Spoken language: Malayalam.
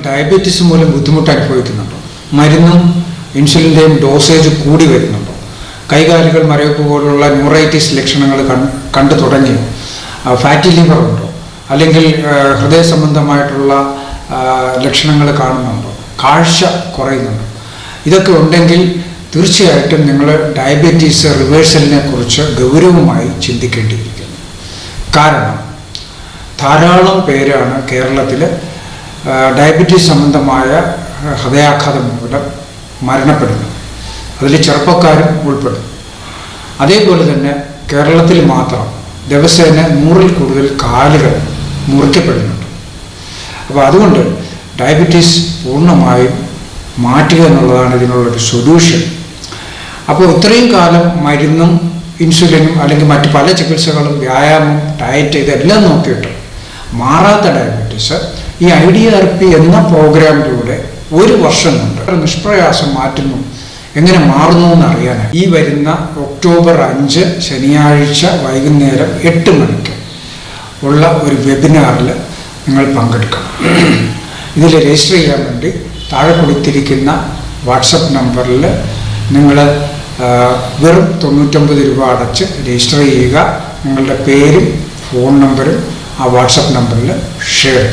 ഡയബറ്റീസ് മൂലം ബുദ്ധിമുട്ട് അനുഭവിക്കുന്നുണ്ടോ? മരുന്നും ഇൻസുലിൻ്റെയും ഡോസേജ് കൂടി വരുന്നുണ്ടോ? കൈകാലുകൾ മരവിപ്പ് പോലുള്ള ന്യൂറൈറ്റിസ് ലക്ഷണങ്ങൾ കണ്ടു തുടങ്ങിയോ? ഫാറ്റി ലിവർ ഉണ്ടോ? അല്ലെങ്കിൽ ഹൃദയ സംബന്ധമായിട്ടുള്ള ലക്ഷണങ്ങൾ കാണുന്നുണ്ടോ? കാഴ്ച കുറയുന്നുണ്ടോ? ഇതൊക്കെ ഉണ്ടെങ്കിൽ തീർച്ചയായിട്ടും നിങ്ങൾ ഡയബറ്റീസ് റിവേഴ്സലിനെ കുറിച്ച് ഗൗരവമായി ചിന്തിക്കേണ്ടിയിരിക്കുന്നു. കാരണം ധാരാളം പേരാണ് കേരളത്തിൽ ഡയബറ്റീസ് സംബന്ധമായ ഹൃദയാഘാതം മൂലം മരണപ്പെടുന്നത്. അതിൽ ചെറുപ്പക്കാരും ഉൾപ്പെടും. അതേപോലെ തന്നെ കേരളത്തിൽ മാത്രം ദിവസേന 100-ൽ കൂടുതൽ കാലുകൾ മുറിക്കപ്പെടുന്നുണ്ട്. അപ്പോൾ അതുകൊണ്ട് ഡയബറ്റീസ് പൂർണ്ണമായും മാറ്റുക എന്നുള്ളതാണ് ഇതിനുള്ളൊരു സൊല്യൂഷൻ. അപ്പോൾ ഇത്രയും കാലം മരുന്നും ഇൻസുലിനും അല്ലെങ്കിൽ മറ്റ് പല ചികിത്സകളും വ്യായാമം ഡയറ്റ് ഇതെല്ലാം നോക്കിയിട്ട് മാറാത്ത ഡയബറ്റീസ് ഈ IDRP എന്ന പ്രോഗ്രാമിലൂടെ 1 വർഷം കൊണ്ട് നിഷ്പ്രയാസം മാറ്റുന്നു, എങ്ങനെ മാറുന്നു എന്നറിയാനാണ് ഈ വരുന്ന ഒക്ടോബർ 5 ശനിയാഴ്ച വൈകുന്നേരം 8 മണിക്ക് ഉള്ള ഒരു വെബിനാറിൽ നിങ്ങൾ പങ്കെടുക്കണം. ഇതിൽ രജിസ്റ്റർ ചെയ്യാൻ വേണ്ടി താഴെ കൊടുത്തിരിക്കുന്ന വാട്സപ്പ് നമ്പറിൽ നിങ്ങൾ വെറും 99 രൂപ അടച്ച് രജിസ്റ്റർ ചെയ്യുക. നിങ്ങളുടെ പേരും ഫോൺ നമ്പറും ആ വാട്സപ്പ് നമ്പറിൽ ഷെയർ